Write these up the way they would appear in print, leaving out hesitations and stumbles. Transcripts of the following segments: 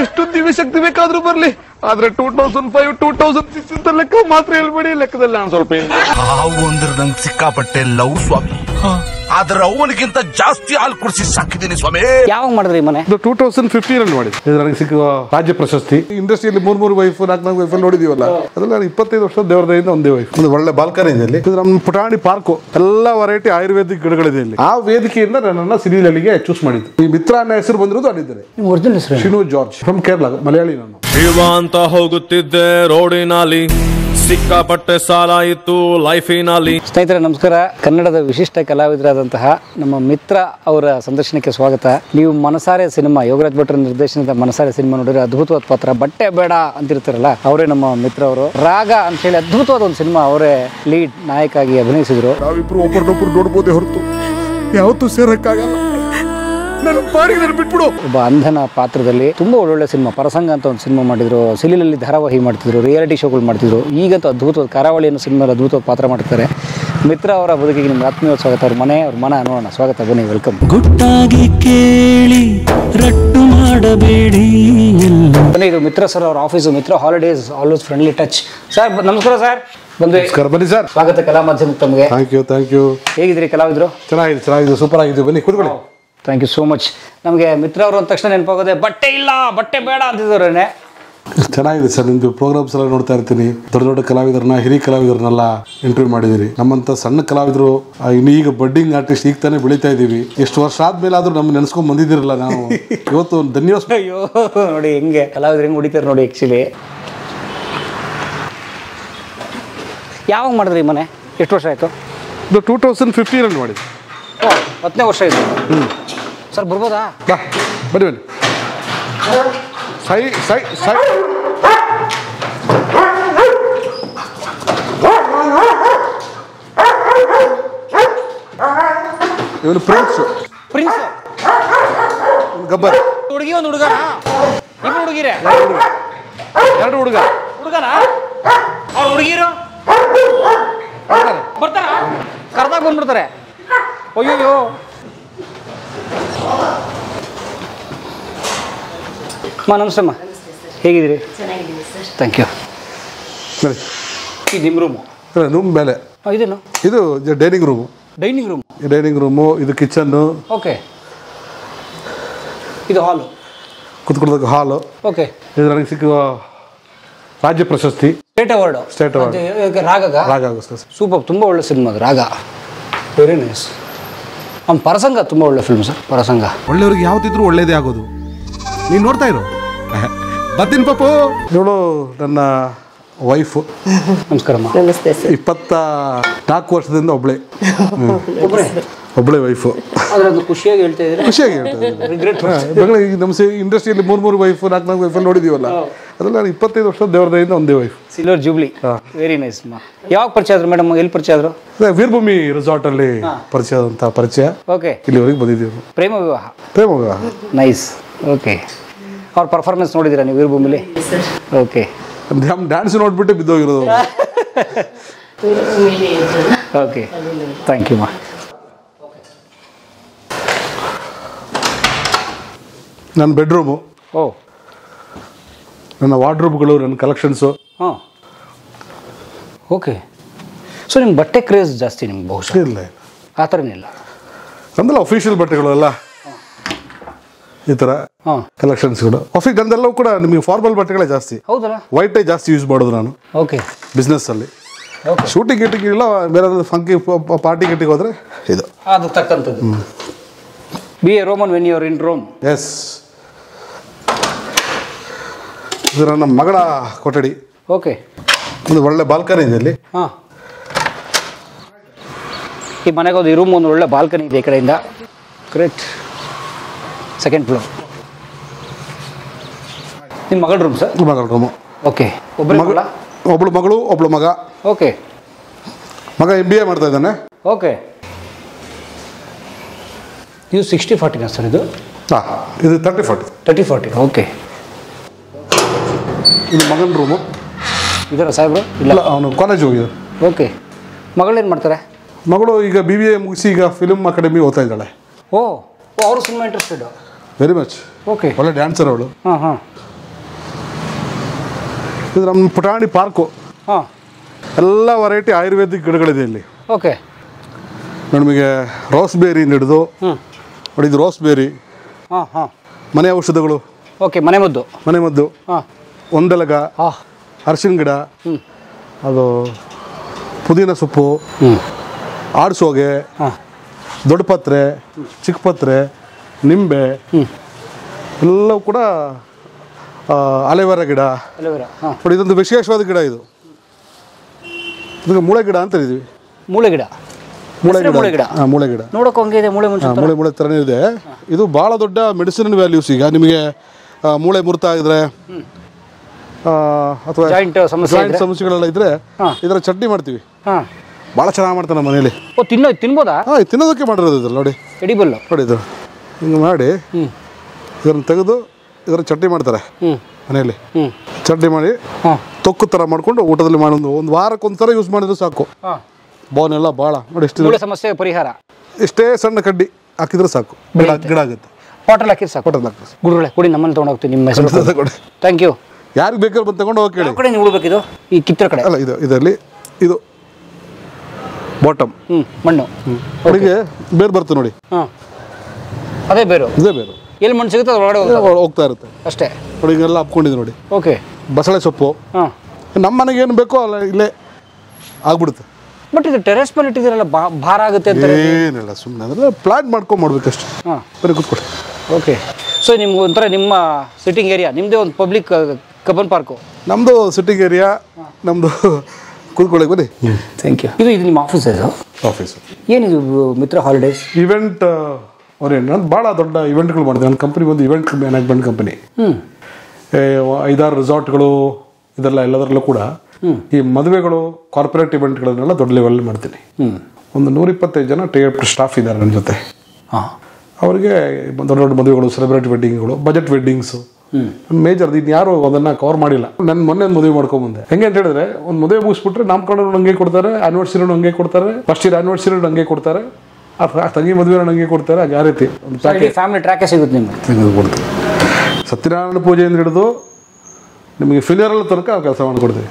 ಎಷ್ಟು ದಿವ್ಯ ಶಕ್ತಿ ಬೇಕಾದ್ರೂ ಬರ್ಲಿ, ಆದ್ರೆ 2005 2006 ಅಂತ ಲೆಕ್ಕ ಮಾತ್ರ ಹೇಳ್ಬೇಡಿ. ಲೆಕ್ಕದಲ್ಲಿ ನಾನು ಸ್ವಲ್ಪ ಅಂದ್ರೆ ನಂಗೆ ಸಿಕ್ಕಾಪಟ್ಟೆ ಲವ್ ಸ್ವಾಮಿ, ಆದ್ರೆ ಅವನಿಗಿಂತ ಜಾಸ್ತಿ ಹಾಲು ಕುಡಿಸಿ ಸಾಕಿದ್ದೀನಿ ಸ್ವಾಮಿ. ಯಾವಾಗ ಮಾಡಿದ್ರಿ ಮನೆ? 2015 ಅಲ್ಲಿ ಮಾಡಿದ್ದೆ. ಇದು ನನಗೆ ಸಿಕ್ಕುವ ರಾಜ್ಯ ಪ್ರಶಸ್ತಿ. ಇಂಡಸ್ಟ್ರಿಯಲ್ಲಿ 3 ವೈಫ್ 4 ವೈಫ್ ನೋಡಿದೀವಲ್ಲ, ಅದ್ರಲ್ಲಿ ನಾನು 25 ವರ್ಷ ದೇವರದಿಂದ ಒಂದೇ ವೈಫ್. ಒಂದು ಒಳ್ಳೆ ಬಾಲ್ಕನಿ ಇದೆ ಇಲ್ಲಿ. ಇದು ನಮ್ಮ ಪುಟಾಣಿ ಪಾರ್ಕ್, ಎಲ್ಲಾ ವೆರೈಟಿ ಆಯುರ್ವೇದಿಕ್ ಗಿಡಗಳಿದೆ ಇಲ್ಲಿ. ಆ ವೇದಿಕೆಯಿಂದ ನನ್ನನ್ನ ಸಿರಿಯಲ್ಗೆ ಚೂಸ್ ಮಾಡಿದ್ದು. ಈ ಮಿತ್ರ ಅನ್ನೋ ಹೆಸರು ಬಂದಿರೋದು ಅಲ್ಲಿದ್ದಾರೆ. ಒರಿಜಿನಲ್ ಹೆಸರು ಶಿನು ಜಾರ್ಜ್ ಫ್ರಮ್ ಕೇರಳ, ಮಲಯಾಳಿ ನಾನು. ಅಂತ ಹೋಗುತ್ತಿದ್ದೆ ರೋಡಿನಲ್ಲಿ, ಸಿಕ್ಕಾಪಟ್ಟೆ ಸಾಲ ಇತ್ತು ಲೈಫಿನಲ್ಲಿ. ಸ್ನೇಹಿತರೆ ನಮಸ್ಕಾರ. ಕನ್ನಡದ ವಿಶಿಷ್ಟ ಕಲಾವಿದರಾದಂತಹ ನಮ್ಮ ಮಿತ್ರ ಅವರ ಸಂದರ್ಶನಕ್ಕೆ ಸ್ವಾಗತ. ನೀವು ಮನಸಾರೆ ಸಿನಿಮಾ, ಯೋಗರಾಜ್ ಭಟ್ರ ನಿರ್ದೇಶನದ ಮನಸಾರೆ ಸಿನಿಮಾ ನೋಡಿದ್ರೆ ಅದ್ಭುತವಾದ ಪಾತ್ರ, ಬಟ್ಟೆ ಬೇಡ ಅಂತಿರ್ತಾರಲ್ಲ, ಅವರೇ ನಮ್ಮ ಮಿತ್ರ ಅವರು. ರಾಗ ಅಂತ ಹೇಳಿ ಅದ್ಭುತವಾದ ಒಂದು ಸಿನಿಮಾ ಅವರೇ ಲೀಡ್ ನಾಯಕ ಆಗಿ ಅಭಿನಯಿಸಿದ್ರು. ನಾವಿಬ್ರು ಒಬ್ಬರನ್ನೊಬ್ರು ನೋಡ್ಬೋದೇ ಹೊರತು ಯಾವತ್ತೂ ಸೇರಕ್ಕಾಗಲ್ಲ. ನನ್ನ ಪಾಡಿಗೆ ನಾನು ಬಿಟ್ಬಿಡು. ಒಬ್ಬ ಅಂಧನ ಪಾತ್ರದಲ್ಲಿ ತುಂಬಾ ಒಳ್ಳೊಳ್ಳೆ ಸಿನಿಮಾ, ಪರಸಂಗ ಅಂತ ಒಂದು ಸಿನಿಮಾ ಮಾಡಿದ್ರು, ಸಿಲಿಲಲ್ಲಿ ಧಾರಾವಾಹಿ ಮಾಡ್ತಿದ್ರು, ರಿಯಾಲಿಟಿ ಶೋಗಳು ಮಾಡ್ತಿದ್ರು. ಈಗಂತೂ ಅದ್ಭುತವಾದ ಕರಾವಳಿ ಅನ್ನೋ ಸಿನಿಮಾ ಅದ್ಭುತವಾದ ಪಾತ್ರ ಮಾಡ್ತಾರೆ. ಮಿತ್ರ ಅವರ ಬದುಕಿಗೆ ನಿಮ್ಗೆ ಆತ್ಮೀಯ ಸ್ವಾಗತ. ಅವ್ರ ಮನ ನೋಡೋಣ. ಸ್ವಾಗತ, ಬನ್ನಿ, ವೆಲ್ಕಮ್. ಗುಟ್ಟಾಗಿ ಕೇಳಿ ರಟ್ಟು ಮಾಡಬೇಡಿ. ಬನ್ನಿ, ಇದು ಮಿತ್ರ ಸರ್ ಅವ್ರ office. Mitra holidays, always friendly touch. Sir ನಮಸ್ಕಾರ. ಸರ್ ಬಂದ್ವಿ. ಬನ್ನಿ ಸರ್. ಸ್ವಾಗತ ಕಲಾ ಮಾಧ್ಯಮಕ್ಕೆ ತಮಗೆ. Thank you. ಹೇಗಿದ್ರಿ ಕಲಾವಿದರು? ಚೆನ್ನಾಗಿದೆ, ಸೂಪರ್ ಆಗಿದೆ. ಬನ್ನಿ ಕೂತ್ಕೊಳ್ಳಿ. Thank you so much. ನಮಗೆ ಮಿತ್ರ ಅವರು ಅಂದ ತಕ್ಷಣ ನೆನಪಾಗೋದೆ ಬಟ್ಟೆ ಇಲ್ಲ, ಬಟ್ಟೆ ಬೇಡ ಅಂತಿದ್ದವ್ರೆ. ಚೆನ್ನಾಗಿದೆ ಸರ್, ನಿಮ್ದು ಪ್ರೋಗ್ರಾಮ್ಸ್ ಎಲ್ಲ ನೋಡ್ತಾ ಇರ್ತೀನಿ. ದೊಡ್ಡ ಕಲಾವಿದರನ್ನ, ಹಿರಿಯ ಕಲಾವಿದರನ್ನೆಲ್ಲ ಇಂಟರ್ವ್ಯೂ ಮಾಡಿದಿರಿ. ನಮ್ಮಂತ ಸಣ್ಣ ಕಲಾವಿದರು ಇನ್ನು ಈಗ ಬಡ್ಡಿಂಗ್ ಆರ್ಟಿಸ್ಟ್ ಈಗ ತಾನೇ ಬೆಳೀತಾ ಇದೀವಿ. ಎಷ್ಟು ವರ್ಷ ಆದ್ಮೇಲೆ ಆದ್ರೂ ನಮ್ಗೆ ನೆನೆಸ್ಕೊಂಡ್ ಬಂದಿದ್ದೀರಲ್ಲ, ನಾವು ಇವತ್ತು ಒಂದು ಧನ್ಯವಾದ. ಅಯ್ಯೋ ನೋಡಿ ಹೆಂಗೆ ಕಲಾವಿದ್ರು ಹೆಂಗೆ ಹೊಡಿತಾರೆ ನೋಡಿ. ಆ್ಯಕ್ಚುಲಿ ಯಾವಾಗ ಮಾಡಿದ್ರಿ ಮನೆ? ಎಷ್ಟು ವರ್ಷ ಆಯಿತು? 2015 ಅಲ್ಲಿ ಮಾಡಿದ್ವಿ. 10ನೇ ವರ್ಷ ಇದು. ಸರ್ ಬರ್ಬೋದಾ? ಬನ್ನಿ. ಸೈ ಇವನು ಪ್ರಿನ್ಸ್ ಗಬ್ಬರ್. ಹುಡುಗಿ ಒಂದು ಹುಡುಗನ, ಇಬ್ಬರು ಹುಡುಗಿರೇ? ಎರಡು ಹುಡುಗನ. ಅವ್ರ ಹುಡುಗಿರು ಬರ್ತಾರ, ಕರ್ದಾಗ ಬಂದ್ಬಿಡ್ತಾರೆ. ಅಯ್ಯೋ ನಮಸ್ತೆಮ್ಮ, ಹೇಗಿದ್ದೀರಿ? Thank you. ಇದು ನಿಮ್ಮ ರೂಮ್ ಮೇಲೆ ಇದೇನು? ಇದು ಡೈನಿಂಗ್ ರೂಮು. ಇದು ಕಿಚನ್ನು. ಓಕೆ. ಇದು ಹಾಲು, ಕುತ್ಕೊಳ್ಳೋದಕ್ಕೆ ಹಾಲು. ಓಕೆ. ಇದು ನನಗೆ ಸಿಕ್ಕುವ ರಾಜ್ಯ ಪ್ರಶಸ್ತಿ, ಸ್ಟೇಟ್ ಅವಾರ್ಡ್. ರಾಗ ಸೂಪರ್. ತುಂಬ ಒಳ್ಳೆ ಸಿನಿಮಾ ಅದು ರಾಗ. Very nice. ಅವ್ನು ಪರಸಂಗ ತುಂಬ ಒಳ್ಳೆ ಫಿಲ್ಮ್ ಸರ್. ಪರಸಂಗ ಒಳ್ಳೆಯವ್ರಿಗೆ ಯಾವ್ದಿದ್ರು ಒಳ್ಳೇದೇ ಆಗೋದು. ನೀನು ನೋಡ್ತಾ ಇರೋ ಬರ್ತೀನಿ ಪಾಪು. ಇವಳು ನನ್ನ ವೈಫು. ನಮಸ್ಕಾರಮ್ಮ. ನಮಸ್ತೆ ಸರ್. 24 ವರ್ಷದಿಂದ ಒಬ್ಬಳೇ ವೈಫು. ಖುಷಿಯಾಗಿ ಹೇಳ್ತಾ ಬೆಂಗಳೂರು ನಮ್ಮ ಇಂಡಸ್ಟ್ರಿಯಲ್ಲಿ 3 ವೈಫ್ 4 ವೈಫ್ ನೋಡಿದೀವಲ್ಲ, ಅದ್ರಲ್ಲಿ ನಾನು 25 ವರ್ಷ ದೇವರದಿಂದ ಒಂದೇ wife. Silver jubilee. Very nice. ಯಾವಾಗ ಪರಿಚಯ ಆದ್ರು ಮೇಡಮ್? ಎಲ್ಲಿ ಪರಿಚಯ ಆದ್ರು? ವೀರಭೂಮಿ ರೆಸಾರ್ಟ್ ಅಲ್ಲಿ ಪರಿಚಯ. ಓಕೆ. ಇಲ್ಲಿವರೆಗೆ ಬಂದಿದ್ದೀವಿ. ಪ್ರೇಮ ವಿವಾಹ. ನೈಸ್. ಓಕೆ. ಅವ್ರ ಪರ್ಫಾರ್ಮೆನ್ಸ್ ನೋಡಿದ್ದೀರಾ ನೀವು ವೀರಭೂಮಿಲಿ? ಓಕೆ. ಡ್ಯಾನ್ಸ್ ನೋಡ್ಬಿಟ್ಟು ಬಿದ್ದೋಗಿರೋದು. ಓಕೆ, ಥ್ಯಾಂಕ್ ಯು ಮಾ. ನನ್ನ ಬೆಡ್ರೂಮು, ನನ್ನ ವಾರ್ಡ್ರೋಬ್ಗಳು, ನನ್ನ ಕಲೆಕ್ಷನ್ಸು. ಹಾಂ, ಓಕೆ. ಸೊ ನಿಮ್ಗೆ ಬಟ್ಟೆ ಕ್ರೇಜ್ ಜಾಸ್ತಿ ನಿಮ್ಗೆ? ಬಹುಶಃ ಇಲ್ಲ, ಆ ಥರನಿಲ್ಲ. ನಮ್ದೆಲ್ಲ ಅಫಿಷಿಯಲ್ ಬಟ್ಟೆಗಳು ಎಲ್ಲ ಈ ಥರ ಕಲೆಕ್ಷನ್ಸ್ಗಳು. ನಂದೆಲ್ಲವೂ ಕೂಡ ನಿಮಗೆ ಫಾರ್ಮಲ್ ಬಟ್ಟೆಗಳೇ ಜಾಸ್ತಿ. ಹೌದಲ್ಲ? ವೈಟೇ ಜಾಸ್ತಿ ಯೂಸ್ ಮಾಡೋದು ನಾನು. ಓಕೆ. ಬಿಸ್ನೆಸ್ಸಲ್ಲಿ ಶೂಟಿಂಗ್ ಗೀಟಿಂಗ್ ಇಲ್ಲ, ಬೇರೆ ಫಂಕಿ ಪಾರ್ಟಿ ಗೀಟಿಗೆ ಹೋದರೆ ಇದು ಅದು ತಕ್ಕಂಥದ್ದು. Be a Roman when you are in Rome. Yes. ಇದು ನನ್ನ ಮಗಳ ಕೊಠಡಿ. ಓಕೆ. ಒಂದು ಒಳ್ಳೆ ಬಾಲ್ಕನಿ ಇದೆ ಇಲ್ಲಿ. ಹಾಂ, ಈ ಮನೆಗೆ ಒಂದು ರೂಮ್, ಒಂದು ಒಳ್ಳೆ ಬಾಲ್ಕನಿ ಇದೆ ಈ ಕಡೆಯಿಂದ. ಗ್ರೇಟ್. Second floor. ನಿಮ್ಮ ಮಗಳ ರೂಮ್ ಸರ್? ಮಗಳ ರೂಮು. ಓಕೆ. ಒಬ್ಬಳು ಮಗಳು, ಒಬ್ಬಳು ಮಗ. ಓಕೆ. ಮಗ MBA ಮಾಡ್ತಾ ಇದ್ದಾನೆ. ಓಕೆ. ನೀವು 60-40 ಸರ್ ಇದು? ಇದು 30-40. 30-40. ಓಕೆ. ಇದು ಮಗನ ರೂಮು. ಇದರ ಸಾಹೇಬ್ರು? ಇಲ್ಲ, ಅವನು ಕಾಲೇಜ್ ಹೋಗಿದ್ದು. ಓಕೆ. ಮಗಳೇನು ಮಾಡ್ತಾರೆ? ಮಗಳು ಈಗ BBA ಮುಗಿಸಿ ಈಗ ಫಿಲ್ಮ್ ಅಕಾಡೆಮಿ ಓದ್ತಾ ಇದ್ದಾಳೆ. ಓ, ಅವರು cinema interested? Very much. Okay. ಒಳ್ಳೆ ಡ್ಯಾನ್ಸರ್ ಅವಳು. ಹಾಂ. ಇದು ನಮ್ಮ ಪುಟಾಣಿ ಪಾರ್ಕು. ಹಾಂ, ಎಲ್ಲ ವೆರೈಟಿ ಆಯುರ್ವೇದಿಕ್ ಗಿಡಗಳಿದೆ ಇಲ್ಲಿ. ಓಕೆ. ನಮಗೆ ರೋಸ್ಬೇರಿಯಿಂದ ಹಿಡಿದು ನೋಡಿ, ಇದು ರೋಸ್ಬೇರಿ, ಹಾಂ ಹಾಂ, ಮನೆ ಔಷಧಗಳು, ಓಕೆ, ಮನೆಮದ್ದು. ಹಾಂ, ಒಂದೆಲಗ, ಅರಿಶಿನ ಗಿಡ, ಅದು ಪುದೀನ ಸೊಪ್ಪು, ಆಡ್ಸೋಗೆ, ದೊಡ್ಡ ಪತ್ರೆ, ಚಿಕ್ಕ ಪತ್ರೆ, ನಿಂಬೆ, ಎಲ್ಲವೂ ಕೂಡ ಅಲೆವೆರಾ ಗಿಡ. ನೋಡಿ, ಇದೊಂದು ವಿಶೇಷವಾದ ಗಿಡ. ಇದಕ್ಕೆ ಮೂಳೆ ಗಿಡ ಅಂತ ಇದೀವಿ. ಮೂಳೆ ಗಿಡ, ಮೂಳೆ ಗಿಡ. ಮೂಳೆ ಗಿಡ ನೋಡೋಕೆ ಹಂಗೆ ಇದೆ, ಮೂಳೆ ಮೂಳೆ ಥರನೇ ಇದೆ. ಇದು ಭಾಳ ದೊಡ್ಡ ಮೆಡಿಸಿನ್ ವ್ಯಾಲ್ಯೂಸ್. ಈಗ ನಿಮಗೆ ಮೂಳೆ ಮುರಿತಾ ಇದ್ರೆ ಅಥವಾ ಜಾಯಿಂಟ್ ಸಮಸ್ಯೆಗಳೆಲ್ಲ ಇದ್ರೆ ಇದರ ಚಟ್ನಿ ಮಾಡ್ತೀವಿ. ಭಾಳ ಚೆನ್ನಾಗಿ ಮಾಡ್ತಾರೆ ನಮ್ಮ ಮನೇಲಿ. ತಿನ್ಬೋದಾ? ಹಾಂ, ತಿನ್ನೋದಕ್ಕೆ ಮಾಡಿರೋದು ಇದ್ರಲ್ಲಿ. ನೋಡಿ, ಎಡಿಬಲ್. ನೋಡಿ, ಇದು ಹಿಂಗೆ ಮಾಡಿ ಇದನ್ನು ತೆಗೆದು ಇದರ ಚಟ್ನಿ ಮಾಡ್ತಾರೆ ಮನೆಯಲ್ಲಿ. ಚಟ್ನಿ ಮಾಡಿ ತೊಕ್ಕು ಥರ ಮಾಡ್ಕೊಂಡು ಊಟದಲ್ಲಿ ಮಾಡೋದು. ಒಂದು ವಾರಕ್ಕೊಂದ್ಸಲ ಯೂಸ್ ಮಾಡಿದ್ರೆ ಸಾಕು. ಬೋನ್ ಎಲ್ಲ ಭಾಳ ನೋಡಿ, ಎಷ್ಟು ಸಮಸ್ಯೆ ಪರಿಹಾರ. ಇಷ್ಟೇ ಸಣ್ಣ ಕಡ್ಡಿ ಹಾಕಿದ್ರೆ ಸಾಕು, ಗಿಡ ಆಗುತ್ತೆ. ಬಾಟಲ್ ಹಾಕಿದ್ರೆ ಸಾಕು. ಗುರುಗಳೇ ಕೊಡಿ, ನಮ್ಮಲ್ಲಿ ತೊಗೊಂಡೋಗ್ತೀನಿ. ನಿಮ್ಮ ಹೆಸರು ಕೊಡಿ. Thank you. ಯಾರಿಗೆ ಬೇಕಾದ್ರೆ ಬಂದು ತಗೊಂಡು ಹೋಗಿ ಕೇಳಿ. ಕಡೆ ನೀವು ಉಳ್ಬೇಕಿದು ಈ ಕಿತ್ತರ ಕಡೆ ಅಲ್ಲ, ಇದರಲ್ಲಿ ಇದು ಬಾಟಮ್ ಮಣ್ಣು ಅವರಿಗೆ ಬೇರೆ ಬರ್ತದೆ ನೋಡಿ. ಹಾಂ, ಅದೇ ಬೇರು. ಇದೇ ಬೇರು. ಎಲ್ಲಿ ಮಣ್ಣು ಸಿಗುತ್ತೆ ಅದು ಒಳಗಡೆ ಹೋಗ್ತಾ ಇರುತ್ತೆ ಅಷ್ಟೇ. ನೋಡಿ, ಹಿಂಗೆಲ್ಲ ಹಾಪ್ಕೊಂಡಿದೆ ನೋಡಿ. ಓಕೆ. ಬಸಳೆ ಸೊಪ್ಪು. ಹಾಂ, ನಮ್ಮ ಮನೆಗೆ ಏನು ಬೇಕೋ ಅಲ್ಲ ಇಲ್ಲೇ ಆಗ್ಬಿಡುತ್ತೆ. ಬಟ್ ಇದು ಟೆರೆಸ್ ಮೇಲೆ ಇಟ್ಟಿದ್ದೀರಲ್ಲ, ಭಾರ ಆಗುತ್ತೆ ಅಂತ. ಏನಿಲ್ಲ, ಸುಮ್ಮನೆ ಅಂದರೆ ಪ್ಲಾನ್ ಮಾಡ್ಕೊಂಡು ಮಾಡ್ಬೇಕಷ್ಟೆ. ಹಾಂ, ಬರೀ ಕೂತ್ಕೊಳ್ಳಿ. ಓಕೆ. ಸೊ ನಿಮ್ಗೆ ಒಂಥರ ನಿಮ್ಮ ಸಿಟ್ಟಿಂಗ್ ಏರಿಯಾ, ನಿಮ್ಮದೇ ಒಂದು ಪಬ್ಲಿಕ್ ಕಬ್ಬನ್ ಪಾರ್ಕು. ನಮ್ಮದು ಸಿಟ್ಟಿಂಗ್ ಏರಿಯಾ, ನಮ್ಮದು ಕೂತ್ಕೊಳ್ಳಿ. ಬನ್ನಿ. Thank you. ಇದು ನಿಮ್ಮ ಆಫೀಸ್? ಇದು ಆಫೀಸು. ಏನಿದು ಮಿತ್ರ ಹಾಲಿಡೇಸ್ ಇವೆಂಟ್ ಅವ್ರೇನು, ನಾನು ಭಾಳ ದೊಡ್ಡ ಇವೆಂಟ್ಗಳು ಮಾಡ್ತೀನಿ. ನನ್ನ ಕಂಪ್ನಿ ಒಂದು ಇವೆಂಟ್ ಮ್ಯಾನೇಜ್ಮೆಂಟ್ ಕಂಪನಿ. 5-6 ರೆಸಾರ್ಟ್ಗಳು ಇದೆಲ್ಲ, ಎಲ್ಲದರಲ್ಲೂ ಕೂಡ ಈ ಮದುವೆಗಳು, ಕಾರ್ಪೊರೇಟ್ ಇವೆಂಟ್ಗಳನ್ನೆಲ್ಲ ದೊಡ್ಡ ಲೆವೆಲ್ ಮಾಡ್ತೀನಿ. ಒಂದು 125 ಜನ ಸ್ಟಾಫ್ ಇದ್ದಾರೆ ನನ್ನ ಜೊತೆ. ಅವರಿಗೆ ದೊಡ್ಡ ದೊಡ್ಡ ಮದುವೆಗಳು, ಸೆಲೆಬ್ರಿಟಿ ವೆಡ್ಡಿಂಗ್ಗಳು, ಬಜೆಟ್ ವೆಡ್ಡಿಂಗ್ಸು, ಮೇಜರ್. ಇದು ಯಾರು ಅದನ್ನು ಕವರ್ ಮಾಡಿಲ್ಲ. ನನ್ನ ಮೊನ್ನೆ ಮದುವೆ ಮಾಡ್ಕೊಂಬಂದೆ. ಹೆಂಗೆ ಅಂತ ಹೇಳಿದ್ರೆ, ಒಂದು ಮದುವೆ ಮುಗಿಸ್ಬಿಟ್ರೆ ನಾಮಕರಣ ಹಂಗೆ ಕೊಡ್ತಾರೆ, ಆನಿವರ್ಸರಿನೂ ಹಂಗೆ ಕೊಡ್ತಾರೆ, ಫಸ್ಟ್ ಇಯರ್ ಆನಿವರ್ಸರಿ ಹಂಗೆ ಕೊಡ್ತಾರೆ, ತಂಗಿ ಮದುವೆ ಹಂಗೆ ಕೊಡ್ತಾರೆ. ಆ ರೀತಿ ಒಂದು ಫ್ಯಾಮಿಲಿ ಟ್ರ್ಯಾಕೇ ಸಿಗುತ್ತೆ ನಿಮಗೆ. ಕೊಡ್ತೀವಿ. ಸತ್ಯನಾರಾಯಣ ಪೂಜೆಯಿಂದ ಹಿಡಿದು ನಿಮಗೆ ಫಿಲಿಯರಲ್ ತನಕ ನಾವು ಕೆಲಸ ಮಾಡಿಕೊಡ್ತೀವಿ.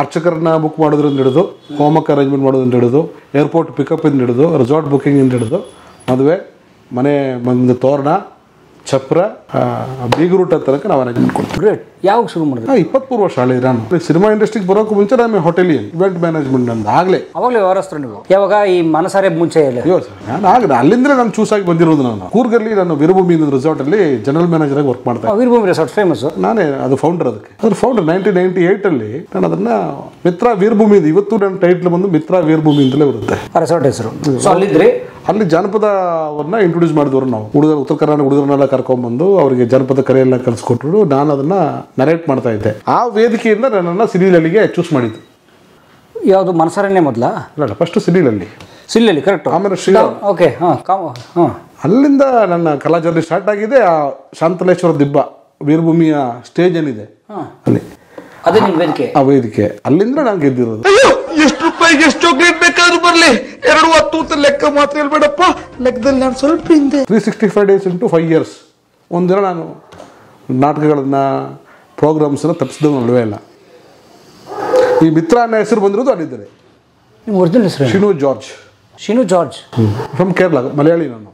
ಅರ್ಚಕರನ್ನ ಬುಕ್ ಮಾಡೋದ್ರಿಂದ ಹಿಡಿದು, ಹೋಮಕ್ಕೆ ಅರೇಂಜ್ಮೆಂಟ್ ಮಾಡೋದ್ರಿಂದ ಹಿಡಿದು, ಏರ್ಪೋರ್ಟ್ ಪಿಕಪ್ಪಿಂದ ಹಿಡಿದು, ರೆಸಾರ್ಟ್ ಬುಕ್ಕಿಂಗಿಂದ ಹಿಡಿದು, ಮದುವೆ ಮನೆ ಒಂದು ತೋರಣ, ಚಪ್ರ, ಬೀಗರೂಟ ತನಕ ನಾವು ಅರೇಂಜ್ಮೆಂಟ್ ಕೊಡ್ತೀವಿ. ಗ್ರೇಟ್. ಯಾವಾಗ ಶುರು ಮಾಡಿದ್ರೆ? 23 ವರ್ಷ ಹಳೆ. ನಾನು ಸಿನಿಮಾ ಇಂಡಸ್ಟ್ರಿಗೆ ಬರೋಕ್ಕೂ ಮುಂಚೆ ನಾನು ಹೋಟೆಲಿಯನ್ ಇವೆಂಟ್ ಮ್ಯಾನೇಜ್ಮೆಂಟ್ ನಮ್ದು ಆಗಲೇ. ಅವಾಗಲೇ ವ್ಯವಹಾರಸ್ಥರು ನೀವು? ಯಾವಾಗ ಈ ಮನಸಾರೆ ಮುಂಚೆ ಇಲ್ಲ? ಅಯ್ಯೋ ಸರ್, ನಾನು ಆಗಲಿ ಅಲ್ಲಿಂದ ನಾನು ಚೂಸ್ ಆಗಿ ಬಂದಿರೋದು. ನಾನು ಕೂರ್ಗಲ್ಲಿ ನಾನು ವೀರಭೂಮಿ ರೆಸಾರ್ಟಲ್ಲಿ ಜನರಲ್ ಮ್ಯಾನೇಜರ್ ಆಗಿ ವರ್ಕ್ ಮಾಡ್ತಾ. Veer Bhumi resort famous. ನಾನೇ ಅದು ಫೌಂಡರ್. ಅದ್ರ ಫೌಂಡರ್ 1998 ನಾನು ಅದನ್ನ ಮಿತ್ರ ವೀರಭೂಮಿ. ಇವತ್ತು ನನ್ನ ಟೈಟ್ಲ್ ಬಂದು ಮಿತ್ರ ವೀರಭೂಮಿ ಅಂತಲೇ ಬರುತ್ತೆ ರೆಸಾರ್ಟ್ ಹೆಸರು. ಅಲ್ಲಿದ್ರಿ ಅಲ್ಲಿ ಜಾನಪದವನ್ನ ಇಂಟ್ರೊಡ್ಯೂಸ್ ಮಾಡಿದವರು ನಾವು. ಉತ್ತರ ಕರ್ನಾಟಕ ಹುಡುಗರನ್ನೆಲ್ಲ ಕರ್ಕೊಂಡ್ಬಂದು ಅವರಿಗೆ ಜಾನಪದ ಕರೆಯೆಲ್ಲ ಕಲಿಸ್ಕೊಟ್ರು. ನಾನು ಅದನ್ನ ನರೇಟ್ ಮಾಡ್ತಾ ಇದ್ದೆ. ಆ ವೇದಿಕೆಯಿಂದ ನನ್ನನ್ನು ಸಿರಿಲಲ್ಲಿಗೆ ಚೂಸ್ ಮಾಡಿದ್ದು. ಯಾವುದು? ಮನಸಾರನೇ ಮೊದಲ? ಇಲ್ಲ, ಫಸ್ಟ್ ಸಿರಿಲಲ್ಲಿ. ಸಿರಿಲಲ್ಲಿ ಕರೆಕ್ಟ್. ಆಮೇಲೆ ಶ್ರೀರಾಮ್. ಓಕೆ. ಅಲ್ಲಿಂದ ನನ್ನ ಕಲಾ ಜರ್ನಿ ಸ್ಟಾರ್ಟ್ ಆಗಿದೆ. ಆ ಶಾಂತಲೇಶ್ವರ ದಿಬ್ಬ ವೀರಭೂಮಿಯ ಸ್ಟೇಜ್ ಏನಿದೆ ಅಲ್ಲಿ, ಅದೇ ನಿಮ್ಮ ವೇದಿಕೆ. ಆ ವೇದಿಕೆ ಅಲ್ಲಿಂದ ನಾನು ಗೆದ್ದಿರೋದು. ಎಷ್ಟು ರೂಪಾಯಿಗೆ ಎಷ್ಟು ಚಾಕ್ಲೇಟ್ ಬೇಕಾದ್ರೂ ಬರ್ಲಿ, 2 ಹೊತ್ತು ಲೆಕ್ಕ ಮಾತ್ರ ಹೇಳ್ಬೇಡಪ್ಪ. ಲೆಕ್ಕದಲ್ಲಿ ನಾನು ಸ್ವಲ್ಪ ಹಿಂದೆ. 365 days into 5 years. ಒಂದಿನ ನಾನು ನಾಟಕಗಳನ್ನ, ಪ್ರೋಗ್ರಾಮ್ಸನ್ನ ತಪ್ಪಿಸಿದವನು ಅಲ್ವೇ ಇಲ್ಲ. ಈ ಮಿತ್ರ ಅನ್ನೋ ಹೆಸರು ಬಂದಿರೋದು ಅಲ್ಲಿದ್ದಾರೆ. ನಿಮ್ಮ ಒರಿಜಿನಲ್ ಹೆಸರು? Shinu George. Shinu George from Kerala, Malayali ನಾನು.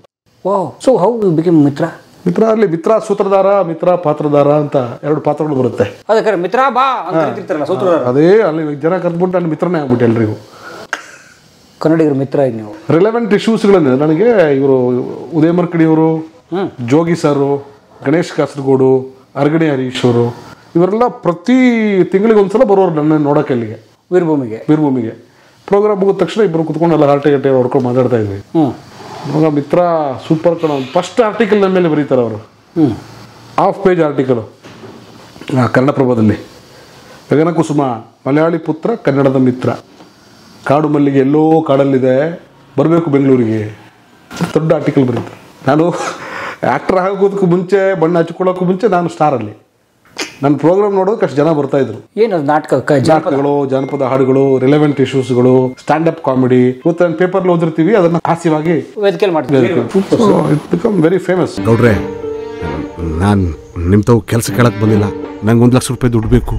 Wow. So how you became Mitra? Mitra ಅಲ್ಲಿ ಮಿತ್ರ ಸೂತ್ರಧಾರ, ಮಿತ್ರ ಪಾತ್ರಧಾರ ಅಂತ 2 ಪಾತ್ರಗಳು ಬರುತ್ತೆ. ಅದಕ್ಕೆ ಮಿತ್ರ ಬಾ ಅಂತ ಕರೀತಿರ್ತಾರಲ್ಲ ಸೂತ್ರಧಾರ. ಅದೇ ಅಲ್ಲಿ ಜನ ಕರೆದ್ಬಿಟ್ಟು ಅಲ್ಲಿ ಮಿತ್ರನೇ ಆಗ್ಬಿಟ್ಟು ಎಲ್ರಿಗೂ. ಕನ್ನಡಿಗರ ಮಿತ್ರ ಈಗ ನೀವು. ರಿಲೆವೆಂಟ್ ಇಶ್ಯೂಸ್ಗಳನ್ನ ನನಗೆ ಇವರು ಉದಯ ಮರ್ಕಡಿಯವರು, ಜೋಗಿ ಸರು, ಗಣೇಶ್ ಕಾಸರಗೋಡು, ಅರಗಣೆ ಹರೀಶ್ ಅವರು, ಇವರೆಲ್ಲ ಪ್ರತಿ ತಿಂಗಳಿಗೆ ಒಂದ್ಸಲ ಬರೋರು ನನ್ನ ನೋಡೋಕೆ ಅಲ್ಲಿಗೆ ವೀರಭೂಮಿಗೆ. ಪ್ರೋಗ್ರಾಮ್ ಮುಗಿದ ತಕ್ಷಣ ಇಬ್ಬರು ಕುತ್ಕೊಂಡು ಎಲ್ಲ ಹಾರ್ಟೆ ಹೊಡ್ಕೊಂಡು ಮಾತಾಡ್ತಾ ಇದ್ವಿ. ಇವಾಗ ಮಿತ್ರ ಸೂಪರ್ ಕಣ. ಫಸ್ಟ್ ಆರ್ಟಿಕಲ್ ನನ್ನ ಮೇಲೆ ಬರೀತಾರೆ ಅವರು, ಹಾಫ್ ಪೇಜ್ ಆರ್ಟಿಕಲು ಕನ್ನಡಪ್ರಭದಲ್ಲಿ. ಗಗನ ಕುಸುಮ, ಮಲಯಾಳಿ ಪುತ್ರ, ಕನ್ನಡದ ಮಿತ್ರ, ಕಾಡು ಮಲ್ಲಿಗೆ ಎಲ್ಲೋ ಕಾಡಲ್ಲಿದೆ, ಬರಬೇಕು ಬೆಂಗಳೂರಿಗೆ. ದೊಡ್ಡ ಆರ್ಟಿಕಲ್ ಬರೀತಾರೆ. ನಾನು ಆ್ಯಕ್ಟರ್ ಆಗೋದಕ್ಕೂ ಮುಂಚೆ, ಬಣ್ಣ ಹಚ್ಕೊಳ್ಳೋಕ್ಕೂ ಮುಂಚೆ ನಾನು ಸ್ಟಾರಲ್ಲಿ. ನನ್ನ ಪ್ರೋಗ್ರಾಮ್ ನೋಡೋದಕ್ಕೆ ಅಷ್ಟು ಜನ ಬರ್ತಾ ಇದ್ರು. ಏನದು? ನಾಟಕಗಳು, ಜಾನಪದ ಹಾಡುಗಳು, ರಿಲೆವೆಂಟ್ ಇಶ್ಯೂಸ್ಗಳು, ಸ್ಟ್ಯಾಂಡ್ ಅಪ್ ಕಾಮಿಡಿ. ಇವತ್ತು ನಾನು ಪೇಪರ್ಲಿ ಓದಿರ್ತೀವಿ, ಅದನ್ನು ಹಾಸ್ಯವಾಗಿ ವೇದಿಕೆಯಲ್ಲಿ ಮಾಡ್ತೀವಿ. It become very famous. ಗೌಡ್ರೆ, ನಾನು ನಿಮ್ಮ ತಾವು ಕೆಲಸ ಕೇಳಕ್ಕೆ ಬಂದಿಲ್ಲ, ನಂಗೆ 1 ಲಕ್ಷ ರೂಪಾಯಿ ದುಡ್ಡು ಬೇಕು,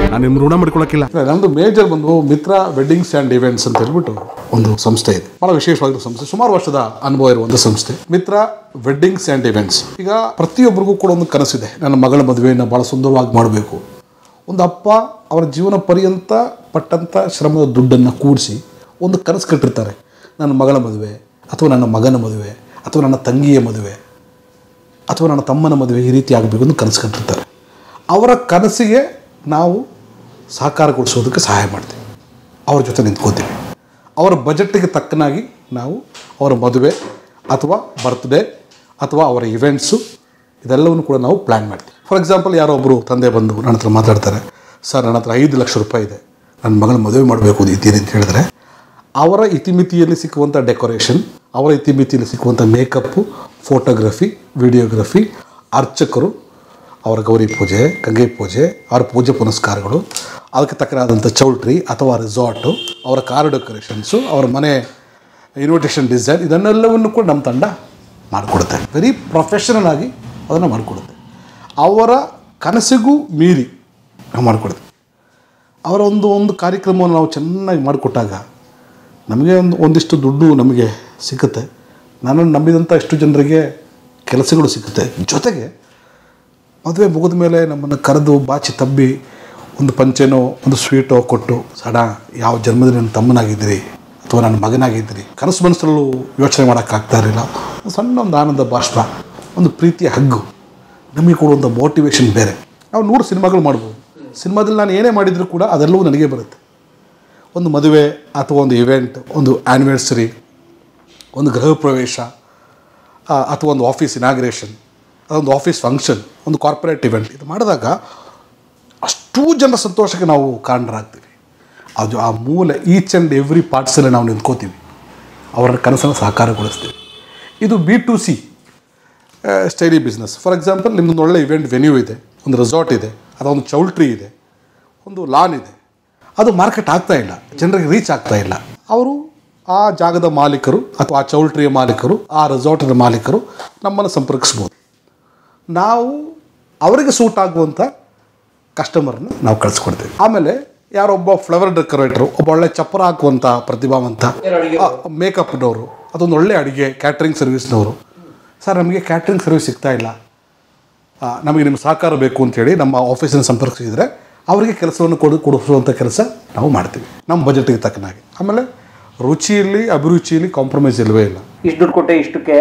ನಾನು ನಿಮ್ಮ ಋಣ ಮಾಡ್ಕೊಳಕ್ಕಿಲ್ಲ. ನಮ್ಮದು ಮೇಜರ್ ಬಂದು ಮಿತ್ರ ವೆಡ್ಡಿಂಗ್ಸ್ ಆ್ಯಂಡ್ ಇವೆಂಟ್ಸ್ ಅಂತ ಹೇಳ್ಬಿಟ್ಟು ಒಂದು ಸಂಸ್ಥೆ ಇದೆ, ಭಾಳ ವಿಶೇಷವಾಗಿರೋ ಸಂಸ್ಥೆ, ಸುಮಾರು ವರ್ಷದ ಅನುಭವ ಇರುವಂಥ ಸಂಸ್ಥೆ ಮಿತ್ರ ವೆಡ್ಡಿಂಗ್ಸ್ ಆ್ಯಂಡ್ ಇವೆಂಟ್ಸ್. ಈಗ ಪ್ರತಿಯೊಬ್ಬರಿಗೂ ಕೂಡ ಒಂದು ಕನಸಿದೆ, ನನ್ನ ಮಗಳ ಮದುವೆಯನ್ನು ಭಾಳ ಸುಂದರವಾಗಿ ಮಾಡಬೇಕು. ಒಂದು ಅಪ್ಪ ಅವರ ಜೀವನ ಪರ್ಯಂತ ಪಟ್ಟಂಥ ಶ್ರಮದ ದುಡ್ಡನ್ನು ಕೂಡಿಸಿ ಒಂದು ಕನಸು ಕಟ್ಟಿರ್ತಾರೆ, ನನ್ನ ಮಗಳ ಮದುವೆ ಅಥವಾ ನನ್ನ ಮಗನ ಮದುವೆ ಅಥವಾ ನನ್ನ ತಂಗಿಯ ಮದುವೆ ಅಥವಾ ನನ್ನ ತಮ್ಮನ ಮದುವೆ ಈ ರೀತಿ ಆಗಬೇಕು ಅಂತ ಕನಸು ಕಟ್ಟಿರ್ತಾರೆ. ಅವರ ಕನಸಿಗೆ ನಾವು ಸಾಕಾರಗೊಳಿಸೋದಕ್ಕೆ ಸಹಾಯ ಮಾಡ್ತೀವಿ, ಅವ್ರ ಜೊತೆ ನಿಂತ್ಕೋತೀವಿ. ಅವರ ಬಜೆಟ್ಗೆ ತಕ್ಕನಾಗಿ ನಾವು ಅವರ ಮದುವೆ ಅಥವಾ ಬರ್ತ್ಡೇ ಅಥವಾ ಅವರ ಇವೆಂಟ್ಸು ಇದೆಲ್ಲವನ್ನು ಕೂಡ ನಾವು ಪ್ಲ್ಯಾನ್ ಮಾಡ್ತೀವಿ. ಫಾರ್ ಎಕ್ಸಾಂಪಲ್, ಯಾರೋ ಒಬ್ಬರು ತಂದೆ ಬಂದು ನನ್ನ ಹತ್ರ ಮಾತಾಡ್ತಾರೆ, ಸರ್ ನನ್ನ ಹತ್ರ 5 ಲಕ್ಷ ರೂಪಾಯಿ ಇದೆ, ನನ್ನ ಮಗಳ ಮದುವೆ ಮಾಡಬೇಕು ಇದ್ದೀನಿ ಅಂತ ಹೇಳಿದ್ರೆ, ಅವರ ಇತಿಮಿತಿಯಲ್ಲಿ ಸಿಕ್ಕುವಂಥ ಡೆಕೋರೇಷನ್, ಅವರ ಇತಿಮಿತಿಯಲ್ಲಿ ಸಿಕ್ಕುವಂಥ ಮೇಕಪ್ಪು, ಫೋಟೋಗ್ರಫಿ, ವಿಡಿಯೋಗ್ರಫಿ, ಅರ್ಚಕರು, ಅವರ ಗೌರಿ ಪೂಜೆ, ಗಂಗೆ ಪೂಜೆ, ಅವರ ಪೂಜೆ ಪುನಸ್ಕಾರಗಳು, ಅದಕ್ಕೆ ತಕ್ಕನಾದಂಥ ಚೌಲ್ಟ್ರಿ ಅಥವಾ ರೆಸಾರ್ಟು, ಅವರ ಕಾರ್ ಡೆಕೋರೇಷನ್ಸು, ಅವರ ಮನೆ ಇನ್ವಿಟೇಷನ್ ಡಿಸೈನ್, ಇದನ್ನೆಲ್ಲವನ್ನು ಕೂಡ ನಮ್ಮ ತಂಡ ಮಾಡಿಕೊಡುತ್ತೆ. ವೆರಿ ಪ್ರೊಫೆಷನಲ್ ಆಗಿ ಅದನ್ನು ಮಾಡಿಕೊಡುತ್ತೆ. ಅವರ ಕನಸಿಗೂ ಮೀರಿ ನಾವು ಮಾಡಿಕೊಡ್ತೀವಿ. ಅವರ ಒಂದು ಕಾರ್ಯಕ್ರಮವನ್ನು ನಾವು ಚೆನ್ನಾಗಿ ಮಾಡಿಕೊಟ್ಟಾಗ ನಮಗೆ ಒಂದಿಷ್ಟು ದುಡ್ಡು ನಮಗೆ ಸಿಗುತ್ತೆ, ನನ್ನನ್ನು ನಂಬಿದಂಥ ಇಷ್ಟು ಜನರಿಗೆ ಕೆಲಸಗಳು ಸಿಗುತ್ತೆ. ಜೊತೆಗೆ ಮದುವೆ ಮುಗಿದ ಮೇಲೆ ನಮ್ಮನ್ನು ಕರೆದು ಬಾಚಿ ತಬ್ಬಿ ಒಂದು ಪಂಚೆನೋ ಒಂದು ಸ್ವೀಟೋ ಕೊಟ್ಟು, ಸಡ ಯಾವ ಜನ್ಮದಲ್ಲಿ ನನ್ನ ತಮ್ಮನಾಗಿದ್ದೀರಿ ಅಥವಾ ನನ್ನ ಮಗನಾಗಿದ್ದೀರಿ, ಕನಸು ಮನಸ್ಸಲ್ಲೂ ಯೋಚನೆ ಮಾಡೋಕ್ಕಾಗ್ತಾ ಇರಲಿಲ್ಲ, ಸಣ್ಣ ಒಂದು ಆನಂದ ಬಾಷ್ಪ, ಒಂದು ಪ್ರೀತಿಯ ಹಗ್ಗು ನಮಗೆ ಕೊಡುವಂಥ ಮೋಟಿವೇಶನ್ ಬೇರೆ. ನಾವು 100 ಸಿನಿಮಾಗಳು ಮಾಡ್ಬೋದು, ಸಿನಿಮಾದಲ್ಲಿ ನಾನು ಏನೇ ಮಾಡಿದರೂ ಕೂಡ ಅದೆಲ್ಲವೂ ನನಗೆ ಬರುತ್ತೆ. ಒಂದು ಮದುವೆ ಅಥವಾ ಒಂದು ಇವೆಂಟ್, ಒಂದು ಆ್ಯನಿವರ್ಸರಿ, ಒಂದು ಗೃಹ ಪ್ರವೇಶ ಅಥವಾ ಒಂದು ಆಫೀಸ್ ಇನಾಗ್ರೇಷನ್, ಅದೊಂದು ಆಫೀಸ್ ಫಂಕ್ಷನ್, ಒಂದು ಕಾರ್ಪೊರೇಟ್ ಇವೆಂಟ್, ಇದು ಮಾಡಿದಾಗ ಅಷ್ಟೂ ಜನರ ಸಂತೋಷಕ್ಕೆ ನಾವು ಕಾರಣರಾಗ್ತೀವಿ. ಅದು ಆ ಮೂಲ ಈಚ್ ಆ್ಯಂಡ್ ಎವ್ರಿ ಪಾರ್ಟ್ಸಲ್ಲಿ ನಾವು ನಿಂತ್ಕೋತೀವಿ, ಅವರ ಕನಸನ್ನು ಸಾಕಾರಗೊಳಿಸ್ತೀವಿ. ಇದು B2C ಸ್ಟೈಲಿ ಬಿಸ್ನೆಸ್. ಫಾರ್ ಎಕ್ಸಾಂಪಲ್, ನಿಮ್ಮೊಂದು ಒಳ್ಳೆ ಇವೆಂಟ್ ವೆನ್ಯೂ ಇದೆ, ಒಂದು ರೆಸಾರ್ಟ್ ಇದೆ, ಅಥವಾ ಒಂದು ಚೌಲ್ಟ್ರಿ ಇದೆ, ಒಂದು ಲಾನ್ ಇದೆ, ಅದು ಮಾರ್ಕೆಟ್ ಆಗ್ತಾ ಇಲ್ಲ, ಜನರಿಗೆ ರೀಚ್ ಆಗ್ತಾ ಇಲ್ಲ. ಅವರು ಆ ಜಾಗದ ಮಾಲೀಕರು ಅಥವಾ ಆ ಚೌಲ್ಟ್ರಿಯ ಮಾಲೀಕರು, ಆ ರೆಸಾರ್ಟಿನ ಮಾಲೀಕರು ನಮ್ಮನ್ನು ಸಂಪರ್ಕಿಸ್ಬೋದು. ನಾವು ಅವರಿಗೆ ಸೂಟ್ ಆಗುವಂಥ ಕಸ್ಟಮರ್ನ ನಾವು ಕಳಿಸ್ಕೊಡ್ತೀವಿ. ಆಮೇಲೆ ಯಾರೊಬ್ಬ ಫ್ಲವರ್ ಡೆಕೋರೇಟರು, ಒಬ್ಬ ಒಳ್ಳೆ ಚಪ್ಪರ ಹಾಕುವಂಥ ಪ್ರತಿಭಾವಂತ ಮೇಕಪ್ನವರು, ಅದೊಂದು ಒಳ್ಳೆ ಅಡುಗೆ ಕ್ಯಾಟ್ರಿಂಗ್ ಸರ್ವಿಸ್ನವರು, ಸರ್ ನಮಗೆ ಕ್ಯಾಟ್ರಿಂಗ್ ಸರ್ವಿಸ್ ಸಿಗ್ತಾ ಇಲ್ಲ, ನಮಗೆ ನಿಮ್ಮ ಸಹಕಾರ ಬೇಕು ಅಂತೇಳಿ ನಮ್ಮ ಆಫೀಸನ್ನು ಸಂಪರ್ಕಿಸಿದರೆ ಅವರಿಗೆ ಕೆಲಸವನ್ನು ಕೊಡಿಸುವಂಥ ಕೆಲಸ ನಾವು ಮಾಡ್ತೀವಿ, ನಮ್ಮ ಬಜೆಟಿಗೆ ತಕ್ಕನಾಗಿ. ಆಮೇಲೆ ರುಚಿಯಲ್ಲಿ ಅಭಿರುಚಿಯಲ್ಲಿ ಕಾಂಪ್ರಮೈಸ್ ಇಲ್ಲವೇ ಇಲ್ಲ. ಇಷ್ಟು ದುಡ್ಡು ಕೊಟ್ಟೆ ಇಷ್ಟಕ್ಕೆ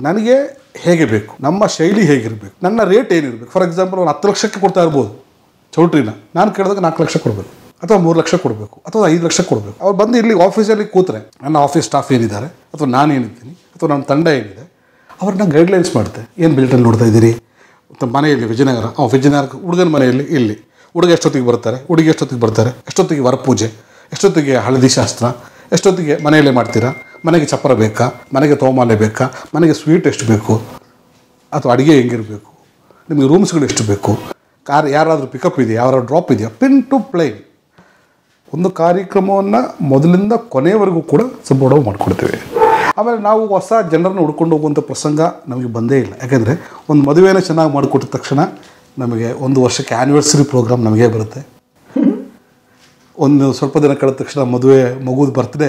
ನನಗೆ ಹೇಗೆ ಬೇಕು, ನಮ್ಮ ಶೈಲಿ ಹೇಗಿರಬೇಕು, ನನ್ನ ರೇಟ್ ಏನಿರಬೇಕು. ಫಾರ್ ಎಕ್ಸಾಂಪಲ್, ಒಂದು 10 ಲಕ್ಷಕ್ಕೆ ಕೊಡ್ತಾ ಇರ್ಬೋದು ಚೌಟ್ರಿನ, ನಾನು ಕೇಳಿದಾಗ 4 ಲಕ್ಷ ಕೊಡಬೇಕು ಅಥವಾ 3 ಲಕ್ಷ ಕೊಡಬೇಕು ಅಥವಾ 5 ಲಕ್ಷ ಕೊಡಬೇಕು. ಅವ್ರು ಬಂದು ಇಲ್ಲಿ ಆಫೀಸಲ್ಲಿ ಕೂತ್ರೆ ನನ್ನ ಆಫೀಸ್ ಸ್ಟಾಫ್ ಏನಿದ್ದಾರೆ ಅಥವಾ ನಾನೇನಿದ್ದೀನಿ ಅಥವಾ ನನ್ನ ತಂಡ ಏನಿದೆ ಅವ್ರನ್ನ ಗೈಡ್ಲೈನ್ಸ್ ಮಾಡುತ್ತೆ. ಏನು ಬಿಲ್ಟಲ್ಲಿ ನೋಡ್ತಾ ಇದ್ದೀರಿ, ಮತ್ತು ಮನೆಯಲ್ಲಿ ವಿಜಯನಗರ, ವಿಜಯನಗರ ಹುಡುಗನ ಮನೆಯಲ್ಲಿ ಇಲ್ಲಿ ಹುಡುಗ ಎಷ್ಟೊತ್ತಿಗೆ ಬರ್ತಾರೆ, ಹುಡುಗಿ ಎಷ್ಟೊತ್ತಿಗೆ ಬರ್ತಾರೆ, ಎಷ್ಟೊತ್ತಿಗೆ ವರಪೂಜೆ, ಎಷ್ಟೊತ್ತಿಗೆ ಹಳದಿ ಶಾಸ್ತ್ರ, ಎಷ್ಟೊತ್ತಿಗೆ ಮನೆಯಲ್ಲೇ ಮಾಡ್ತೀರಾ, ಮನೆಗೆ ಚಪ್ಪರ ಬೇಕಾ, ಮನೆಗೆ ತೋಮಾಲೆ ಬೇಕಾ, ಮನೆಗೆ ಸ್ವೀಟ್ ಎಷ್ಟು ಬೇಕು ಅಥವಾ ಅಡುಗೆ ಹೆಂಗಿರಬೇಕು, ನಿಮಗೆ ರೂಮ್ಸ್ಗಳು ಎಷ್ಟು ಬೇಕು, ಕಾರ್ ಯಾರಾದರೂ ಪಿಕಪ್ ಇದೆಯಾ, ಯಾರಾದ್ರೂ ಡ್ರಾಪ್ ಇದೆಯಾ, ಪಿನ್ ಟು ಪ್ಲೇನ್ ಒಂದು ಕಾರ್ಯಕ್ರಮವನ್ನು ಮೊದಲಿಂದ ಕೊನೆಯವರೆಗೂ ಕೂಡ ಸಂಪೂರ್ಣ ಮಾಡಿಕೊಡ್ತೇವೆ. ಆಮೇಲೆ ನಾವು ಹೊಸ ಜನರನ್ನು ಹುಡ್ಕೊಂಡು ಹೋಗುವಂಥ ಪ್ರಸಂಗ ನಮಗೆ ಬಂದೇ ಇಲ್ಲ. ಯಾಕೆಂದರೆ ಒಂದು ಮದುವೆನ ಚೆನ್ನಾಗಿ ಮಾಡಿಕೊಟ್ಟ ತಕ್ಷಣ ನಮಗೆ 1 ವರ್ಷಕ್ಕೆ ಆ್ಯನಿವರ್ಸರಿ ಪ್ರೋಗ್ರಾಮ್ ನಮಗೆ ಬರುತ್ತೆ. ಒಂದು ಸ್ವಲ್ಪ ದಿನ ಕಳೆದ ತಕ್ಷಣ ಮದುವೆ, ಮಗುದು ಬರ್ತ್ಡೇ,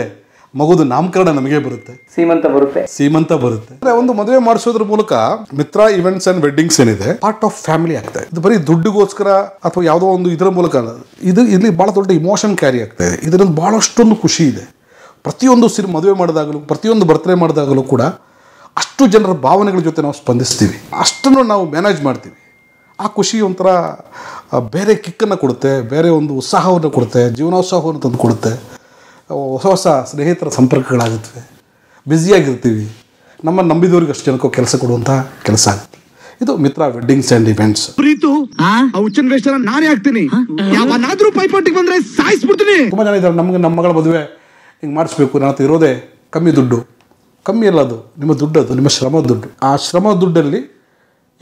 ಮಗುದು ನಾಮಕರಣ ನಮಗೆ ಬರುತ್ತೆ, ಸೀಮಂತ ಬರುತ್ತೆ. ಒಂದು ಮದುವೆ ಮಾಡಿಸೋದ್ರ ಮೂಲಕ ಮಿತ್ರ ಇವೆಂಟ್ಸ್ ಆ್ಯಂಡ್ ವೆಡ್ಡಿಂಗ್ಸ್ ಏನಿದೆ ಪಾರ್ಟ್ ಆಫ್ ಫ್ಯಾಮಿಲಿ ಆಗ್ತಾ ಇದೆ. ಇದು ಬರೀ ದುಡ್ಡಿಗೋಸ್ಕರ ಅಥವಾ ಯಾವುದೋ ಒಂದು ಇದರ ಮೂಲಕ ಅಲ್ಲ, ಇಲ್ಲಿ ಭಾಳ ದೊಡ್ಡ ಇಮೋಷನ್ ಕ್ಯಾರಿ ಆಗ್ತಾ ಇದೆ. ಇದರಿಂದ ಭಾಳಷ್ಟೊಂದು ಖುಷಿ ಇದೆ. ಪ್ರತಿಯೊಂದು ಮದುವೆ ಮಾಡಿದಾಗಲೂ, ಪ್ರತಿಯೊಂದು ಬರ್ತ್ಡೇ ಮಾಡಿದಾಗಲೂ ಕೂಡ ಅಷ್ಟು ಜನರ ಭಾವನೆಗಳ ಜೊತೆ ನಾವು ಸ್ಪಂದಿಸ್ತೀವಿ, ಅಷ್ಟನ್ನು ನಾವು ಮ್ಯಾನೇಜ್ ಮಾಡ್ತೀವಿ. ಆ ಖುಷಿ ಒಂಥರ ಬೇರೆ ಕಿಕ್ಕನ್ನು ಕೊಡುತ್ತೆ, ಬೇರೆ ಒಂದು ಉತ್ಸಾಹವನ್ನು ಕೊಡುತ್ತೆ, ಜೀವನೋತ್ಸಾಹವನ್ನು ತಂದು ಕೊಡುತ್ತೆ. ಹೊಸ ಹೊಸ ಸ್ನೇಹಿತರ ಸಂಪರ್ಕಗಳಾಗುತ್ತವೆ, ಬ್ಯುಸಿಯಾಗಿರ್ತೀವಿ. ನಮ್ಮನ್ನು ನಂಬಿದವ್ರಿಗೆ ಅಷ್ಟು ಜನಕ್ಕೂ ಕೆಲಸ ಕೊಡುವಂಥ ಕೆಲಸ ಆಗುತ್ತೆ. ಇದು ಮಿತ್ರ ವೆಡ್ಡಿಂಗ್ಸ್ ಆ್ಯಂಡ್ ಇವೆಂಟ್ಸ್. ಪ್ರೀತು ಹುಚ್ಚನ್ ವೇಷನ ನಾನೇ ಆಗ್ತೀನಿ, ಯಾವನಾದ್ರೂ ಪೈಪೋಟಿಗೆ ಬಂದ್ರೆ ಸಾಯಿಸ್ಬಿಡ್ತೀನಿ. ತುಂಬ ಜನ ಇದ್ದಾರೆ, ನಮಗೆ ನಮ್ಮ ಮಗಳ ಮದುವೆ ಹಿಂಗೆ ಮಾಡಿಸ್ಬೇಕು, ನನ್ನ ಹತ್ರ ಇರೋದೇ ಕಮ್ಮಿ ದುಡ್ಡು. ಕಮ್ಮಿ ಅಲ್ಲ, ಅದು ನಿಮ್ಮ ದುಡ್ಡು, ಅದು ನಿಮ್ಮ ಶ್ರಮದ ದುಡ್ಡು. ಆ ಶ್ರಮ ದುಡ್ಡಲ್ಲಿ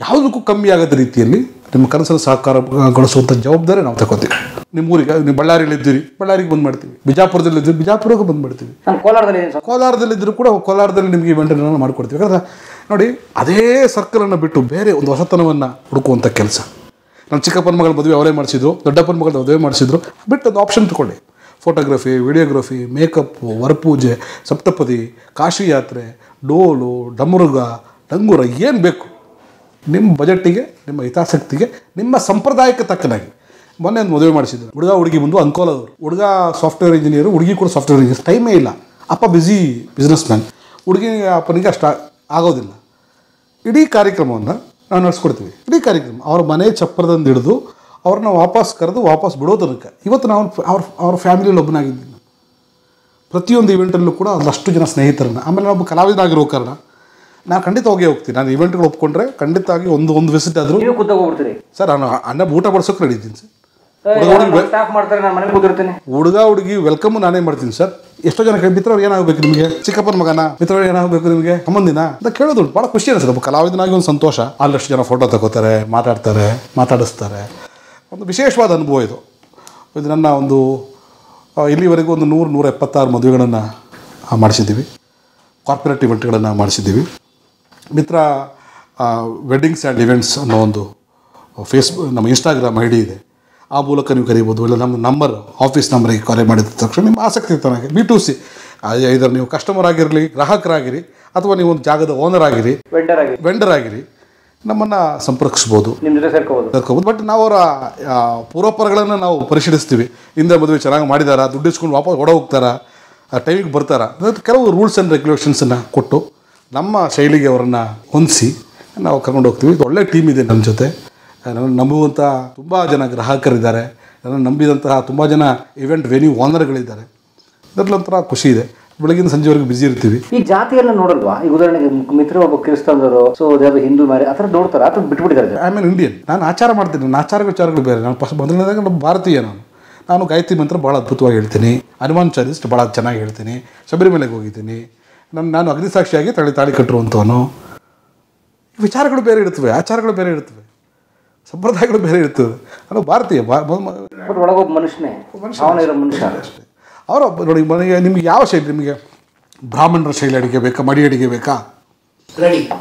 ಯಾವುದಕ್ಕೂ ಕಮ್ಮಿ ಆಗದ ರೀತಿಯಲ್ಲಿ ನಿಮ್ಮ ಕನಸನ್ನು ಸಾಕಾರಗೊಳಿಸುವಂಥ ಜವಾಬ್ದಾರಿ ನಾವು ತಗೋತೀವಿ. ನಿಮ್ಮ ಊರಿಗೆ, ನೀವು ಬಳ್ಳಾರಿಯಲ್ಲಿದ್ದೀರಿ, ಬಳ್ಳಾರಿಗೆ ಬಂದು ಮಾಡ್ತೀವಿ. ಬಿಜಾಪುರದಲ್ಲಿದ್ದೀರಿ, ಬಿಜಾಪುರಕ್ಕೆ ಬಂದು ಮಾಡ್ತೀವಿ. ಕೋಲಾರದಲ್ಲಿದ್ದರೂ ಕೂಡ ಕೋಲಾರದಲ್ಲಿ ನಿಮಗೆ ಇವೆಂಟನ್ನು ಮಾಡಿಕೊಡ್ತೀವಿ. ಯಾಕಂದರೆ ನೋಡಿ, ಅದೇ ಸರ್ಕಲನ್ನು ಬಿಟ್ಟು ಬೇರೆ ಒಂದು ಹೊಸತನವನ್ನು ಹುಡುಕುವಂಥ ಕೆಲಸ. ನನ್ನ ಚಿಕ್ಕಪ್ಪನ ಮಗಳ ಮದುವೆ ಅವರೇ ಮಾಡಿಸಿದ್ರು, ದೊಡ್ಡಪ್ಪನ ಮಗಳ ಮದುವೆ ಮಾಡಿಸಿದ್ರು. ಬಿಟ್ಟು ಒಂದು ಆಪ್ಷನ್ ತಗೊಳ್ಳಿ. ಫೋಟೋಗ್ರಫಿ, ವಿಡಿಯೋಗ್ರಫಿ, ಮೇಕಪ್ಪು, ವರಪೂಜೆ, ಸಪ್ತಪದಿ, ಕಾಶಿ ಯಾತ್ರೆ, ಡೋಲು, ಡಮರುಗ, ಡಂಗೂರ, ಏನು ಬೇಕು ನಿಮ್ಮ ಬಜೆಟ್ಟಿಗೆ, ನಿಮ್ಮ ಹಿತಾಸಕ್ತಿಗೆ, ನಿಮ್ಮ ಸಂಪ್ರದಾಯಕ್ಕೆ ತಕ್ಕನಾಗಿ. ಮೊನ್ನೆ ಒಂದು ಮದುವೆ ಮಾಡಿಸಿದ್ರು. ಹುಡುಗ ಹುಡುಗಿ ಬಂದು ಅನ್ಕೋಲದವರು. ಹುಡುಗ ಸಾಫ್ಟ್ವೇರ್ ಇಂಜಿನಿಯರು, ಹುಡುಗಿ ಕೂಡ ಸಾಫ್ಟ್ವೇರ್ ಇಂಜಿನಿಯರ್. ಟೈಮೇ ಇಲ್ಲ. ಅಪ್ಪ ಬ್ಯುಸಿ ಬಿಸ್ನೆಸ್ ಮ್ಯಾನ್, ಹುಡುಗಿ ಅಪ್ಪನಿಗೆ ಅಷ್ಟು ಆಗೋದಿಲ್ಲ. ಇಡೀ ಕಾರ್ಯಕ್ರಮವನ್ನು ನಾವು ನಡೆಸ್ಕೊಡ್ತೀವಿ. ಇಡೀ ಕಾರ್ಯಕ್ರಮ ಅವ್ರ ಮನೆ ಚಪ್ಪರದಿಂದ ಹಿಡಿದು ಅವ್ರನ್ನ ವಾಪಸ್ ಕರೆದು ವಾಪಸ್ ಬಿಡೋ ತನಕ. ಇವತ್ತು ನಾವು ಅವ್ರ ಫ್ಯಾಮಿಲಿಯಲ್ಲಿ ಒಬ್ಬನಾಗಿದ್ದೀನಿ. ಪ್ರತಿಯೊಂದು ಇವೆಂಟಲ್ಲೂ ಕೂಡ ಒಂದಷ್ಟು ಜನ ಸ್ನೇಹಿತರನ್ನ. ಆಮೇಲೆ ನಾವು ಕಲಾವಿದನಾಗಿರೋ ಕಾರಣ ನಾನು ಖಂಡಿತ ಹೋಗ್ತೀನಿ. ನಾನು ಇವೆಂಟ್ಗಳು ಒಪ್ಕೊಂಡ್ರೆ ಖಂಡಿತವಾಗಿ ಒಂದು ವಿಸಿಟ್ ಆದರೂ ಸರ್ ನಾನು ಅನ್ನ ಊಟ ಬಡಿಸೋಕೆ ರೆಡಿ ಇದ್ದೀನಿ ಸರ್. ಹುಡುಗ ಹುಡುಗಿ ವೆಲ್ಕಮ್ ನಾನೇ ಮಾಡ್ತೀನಿ ಸರ್. ಎಷ್ಟೋ ಜನ ಮಿತ್ರವ್ರು ಏನಾಗಬೇಕು ನಿಮಗೆ, ಚಿಕ್ಕಪ್ಪನ ಮಗನ ಮಿತ್ರವ್ರು ಏನಾಗಬೇಕು ನಿಮಗೆ, ಸಂಬಂಧಿನ ಅಂತ ಕೇಳೋದು ಭಾಳ ಖುಷಿ ಅನಿಸುತ್ತೆ. ಒಬ್ಬ ಕಲಾವಿದನಾಗಿ ಒಂದು ಸಂತೋಷ. ಅಲ್ಲಷ್ಟು ಜನ ಫೋಟೋ ತಗೋತಾರೆ, ಮಾತಾಡ್ತಾರೆ, ಮಾತಾಡಿಸ್ತಾರೆ. ಒಂದು ವಿಶೇಷವಾದ ಅನುಭವ ಇದು. ಇದು ನನ್ನ ಒಂದು ಇಲ್ಲಿವರೆಗೂ ಒಂದು 176 ಮದುವೆಗಳನ್ನು ಮಾಡಿಸಿದ್ದೀವಿ. ಕಾರ್ಪೊರೇಟ್ ಇವೆಂಟ್ಗಳನ್ನು ಮಾಡಿಸಿದ್ದೀವಿ. ಮಿತ್ರ ವೆಡ್ಡಿಂಗ್ಸ್ ಆ್ಯಂಡ್ ಇವೆಂಟ್ಸ್ ಅನ್ನೋ ಒಂದು ನಮ್ಮ ಇನ್ಸ್ಟಾಗ್ರಾಮ್ ಐ ಡಿ ಇದೆ. ಆ ಮೂಲಕ ನೀವು ಕರೀಬೋದು. ಇಲ್ಲ ನಮ್ಮ ನಂಬರ್, ಆಫೀಸ್ ನಂಬರಿಗೆ ಕರೆ ಮಾಡಿದ ತಕ್ಷಣ ನಿಮ್ಮ ಆಸಕ್ತಿ ತನಗೆ B2C ಇದರ ನೀವು ಕಸ್ಟಮರ್ ಆಗಿರಲಿ, ಗ್ರಾಹಕರಾಗಿರಿ, ಅಥವಾ ನೀವು ಒಂದು ಜಾಗದ ಓನರ್ ಆಗಿರಿ, ವೆಂಡರ್ ಆಗಿರಿ, ನಮ್ಮನ್ನು ಸಂಪರ್ಕಿಸ್ಬೋದು, ಸೇರ್ಕೋಬೋದು. ಬಟ್ ನಾವು ಅವರ ಪೂರ್ವಪರಗಳನ್ನು ನಾವು ಪರಿಶೀಲಿಸ್ತೀವಿ. ಹಿಂದೆ ಮದುವೆ ಚೆನ್ನಾಗಿ ಮಾಡಿದಾರಾ, ದುಡ್ಡು ಇಸ್ಕೊಂಡು ವಾಪಸ್ ಹೊಡ ಹೋಗ್ತಾರಾ, ಟೈಮಿಗೆ ಬರ್ತಾರಾ, ಕೆಲವು ರೂಲ್ಸ್ ಆ್ಯಂಡ್ ರೆಗ್ಯುಲೇಷನ್ಸನ್ನು ಕೊಟ್ಟು ನಮ್ಮ ಶೈಲಿಗೆ ಅವರನ್ನು ಹೊಂದಿಸಿ ನಾವು ಕರ್ಕೊಂಡು ಹೋಗ್ತೀವಿ. ಇದು ಒಳ್ಳೆ ಟೀಮ್ ಇದೆ ನಮ್ಮ ಜೊತೆ. ನನ್ನ ನಂಬುವಂಥ ತುಂಬ ಜನ ಗ್ರಾಹಕರಿದ್ದಾರೆ. ನನ್ನ ನಂಬಿದಂತಹ ತುಂಬ ಜನ ಇವೆಂಟ್ ವೆನ್ಯೂ ಓನರ್ಗಳಿದ್ದಾರೆ. ಇದರಲ್ಲಿ ಒಂಥರ ಖುಷಿ ಇದೆ. ಬೆಳಗಿನ ಸಂಜೆವರೆಗೂ ಬಿಸಿ ಇರ್ತೀವಿ. ಈ ಜಾತಿಯೆಲ್ಲ ನೋಡಲ್ವಾ? ಈಗ ಉದಾಹರಣೆಗೆ ಮಿತ್ರ ಒಬ್ಬ ಕ್ರಿಸ್ತಂದರು, ಸೊ ಯಾವುದು ಹಿಂದೂ ಮ್ಯಾರೇಜ್ ಆ ಥರ ನೋಡ್ತಾರೆ, ಅಥವಾ ಬಿಟ್ಬಿಟ್ಟಿದ್ದಾರೆ. I am Indian. ನಾನು ಆಚಾರ ಮಾಡ್ತೀನಿ. ನನ್ನ ಆಚಾರಗಳು ಬೇರೆ. ನಾನು ಫಸ್ಟ್ ಮೊದಲನೇದಾಗ ನಮ್ಮ ಭಾರತೀಯ. ನಾನು ಗಾಯತ್ರಿ ಮಂತ್ರ ಭಾಳ ಅದ್ಭುತವಾಗಿ ಹೇಳ್ತೀನಿ. ಹನುಮಾನ್ ಚಾಲಿಸ್ಟ್ ಭಾಳ ಚೆನ್ನಾಗಿ ಹೇಳ್ತೀನಿ. ಶಬರಿಮಲೆಗೆ ಹೋಗಿದ್ದೀನಿ. ನಾನು ಅಗ್ನಿಸಾಕ್ಷಿಯಾಗಿ ತಾಳಿ ಕಟ್ಟಿರುವಂಥವನು. ವಿಚಾರಗಳು ಬೇರೆ ಇರ್ತವೆ, ಆಚಾರಗಳು ಬೇರೆ ಇರ್ತವೆ, ಸಂಪ್ರದಾಯಗಳು ಬೇರೆ ಇರ್ತವೆ. ನಾನು ಭಾರತೀಯ. ಒಳಗೊಬ್ಬ ಮನುಷ್ಯನೇ ಮನುಷ್ಯ ಅಷ್ಟೇ. ಅವರೊಬ್ಬ ನೋಡಿ, ಮನೆಗೆ ನಿಮ್ಗೆ ಯಾವ ಶೈಲಿ, ನಿಮಗೆ ಬ್ರಾಹ್ಮಣರ ಶೈಲಿ ಅಡುಗೆ ಬೇಕಾ, ಮಡಿ ಅಡುಗೆ ಬೇಕಾ,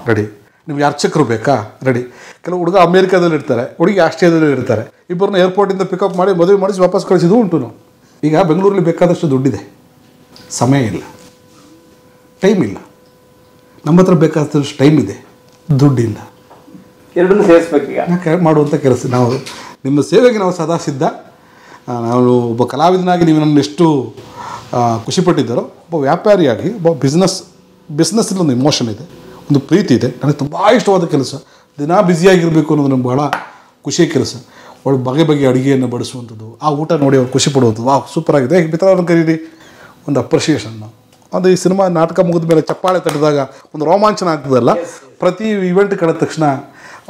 ರೆಡಿ. ನಿಮ್ಗೆ ಅರ್ಚಕರು ಬೇಕಾ, ರೆಡಿ. ಕೆಲವು ಹುಡುಗ ಅಮೇರಿಕಾದಲ್ಲಿ ಇರ್ತಾರೆ, ಹುಡುಗಿ ಆಸ್ಟ್ರೇಲಿಯಾದಲ್ಲಿ ಇರ್ತಾರೆ. ಇಬ್ಬರನ್ನ ಏರ್ಪೋರ್ಟಿಂದ ಪಿಕಪ್ ಮಾಡಿ ಮದುವೆ ಮಾಡಿಸಿ ವಾಪಸ್ ಕಳಿಸಿದ್ದು ಉಂಟು. ನಾವು ಈಗ ಬೆಂಗಳೂರಲ್ಲಿ ಬೇಕಾದಷ್ಟು ದುಡ್ಡಿದೆ, ಸಮಯ ಇಲ್ಲ, ಟೈಮ್ ಇಲ್ಲ. ನಮ್ಮ ಹತ್ರ ಬೇಕಾದಷ್ಟು ಟೈಮ್ ಇದೆ, ದುಡ್ಡಿಲ್ಲ. ಎರಡನ್ನೂ ಸೇರಿಸ್ಬೇಕು ಮಾಡುವಂಥ ಕೆಲಸ. ನಾವು ನಿಮ್ಮ ಸೇವೆಗೆ ನಾವು ಸದಾ ಸಿದ್ಧ. ನಾನು ಒಬ್ಬ ಕಲಾವಿದನಾಗಿ ನೀವು ನನ್ನ ಎಷ್ಟು ಖುಷಿಪಟ್ಟಿದ್ದಾರೋ, ಒಬ್ಬ ವ್ಯಾಪಾರಿಯಾಗಿ, ಒಬ್ಬ ಬಿಸ್ನೆಸ್ಸಲ್ಲಿ ಒಂದು ಇಮೋಷನ್ ಇದೆ, ಒಂದು ಪ್ರೀತಿ ಇದೆ. ನನಗೆ ತುಂಬ ಇಷ್ಟವಾದ ಕೆಲಸ. ದಿನ ಬ್ಯುಸಿಯಾಗಿರಬೇಕು ಅನ್ನೋದು ನನಗೆ ಭಾಳ ಖುಷಿಯ ಕೆಲಸ. ಒಳ್ಳೆ ಬಗೆ ಅಡುಗೆಯನ್ನು ಬಡಿಸುವಂಥದ್ದು, ಆ ಊಟ ನೋಡಿ ಅವ್ರು ಖುಷಿ ಪಡುವಂಥದ್ದು. ವಾಹ್ ಸೂಪರಾಗಿದೆ, ಮಿತ್ರರನ್ನು ಕರೀರಿ, ಒಂದು ಅಪ್ರಿಷಿಯೇಷನ್ನು. ಅದು ಈ ಸಿನಿಮಾ ನಾಟಕ ಮುಗಿದ ಮೇಲೆ ಚಪ್ಪಾಳೆ ತಟ್ಟಿದಾಗ ಒಂದು ರೋಮಾಂಚನ ಆಗ್ತದಲ್ಲ, ಪ್ರತಿ ಇವೆಂಟ್ ಕಳೆದ ತಕ್ಷಣ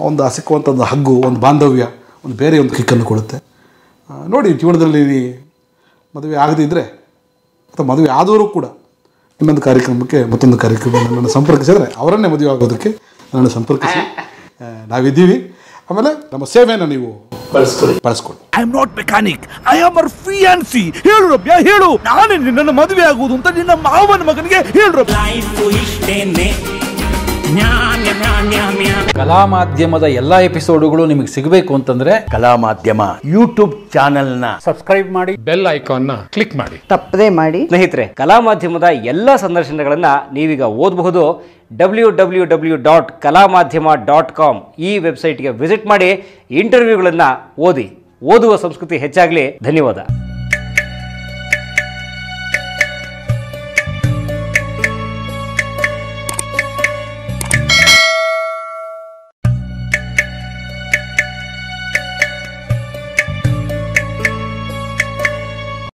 ಒಂದು ಸಿಕ್ಕುವಂಥದ್ದು ಹಗ್ಗು, ಒಂದು ಬಾಂಧವ್ಯ, ಒಂದು ಬೇರೆ ಒಂದು ಕಿಕ್ಕನ್ನು ಕೊಡುತ್ತೆ. ನೋಡಿ, ಜೀವನದಲ್ಲಿ ಮದುವೆ ಆಗದಿದ್ದರೆ ಅಥವಾ ಮದುವೆ ಆದವರು ಕೂಡ ಇನ್ನೊಂದು ಕಾರ್ಯಕ್ರಮಕ್ಕೆ, ಮತ್ತೊಂದು ಕಾರ್ಯಕ್ರಮ ನನ್ನನ್ನು ಸಂಪರ್ಕಿಸಿದರೆ ಅವರನ್ನೇ ಮದುವೆ ಆಗೋದಕ್ಕೆ ನನ್ನನ್ನು ಸಂಪರ್ಕಿಸಿ, ನಾವಿದ್ದೀವಿ. ಆಮೇಲೆ ನಮ್ಮ ಸೇವೆಯನ್ನು ನೀವು ಬಳಸ್ಕೊಳ್ಳಿ. I am not mechanic, I am our fiancee. ಹೇಳು ರಮ್ಯಾ, ಹೇಳು. ನಾನೇ ನಿನ್ನನ್ನು ಮದುವೆ ಆಗುವುದು ಅಂತ ನಿನ್ನ ಮಾವನ ಮಗನಿಗೆ ಹೇಳು. ಕಲಾ ಮಾಧ್ಯಮದ ಎಲ್ಲಾ ಎಪಿಸೋಡುಗಳು ನಿಮಗೆ ಸಿಗಬೇಕು ಅಂತಂದ್ರೆ ಕಲಾ ಮಾಧ್ಯಮ ಯೂಟ್ಯೂಬ್ ಚಾನೆಲ್ನ ಸಬ್ಸ್ಕ್ರೈಬ್ ಮಾಡಿ, ಬೆಲ್ ಐಕಾನ್ನ ಕ್ಲಿಕ್ ಮಾಡಿ, ತಪ್ಪದೇ ಮಾಡಿ. ಸ್ನೇಹಿತರೆ, ಕಲಾ ಮಾಧ್ಯಮದ ಎಲ್ಲ ಸಂದರ್ಶನಗಳನ್ನ ನೀವೀಗ ಓದಬಹುದು. www.kalamadhyama.com ಈ ವೆಬ್ಸೈಟ್ಗೆ ವಿಸಿಟ್ ಮಾಡಿ ಇಂಟರ್ವ್ಯೂಗಳನ್ನು ಓದಿ. ಓದುವ ಸಂಸ್ಕೃತಿ ಹೆಚ್ಚಾಗಲಿ. ಧನ್ಯವಾದ.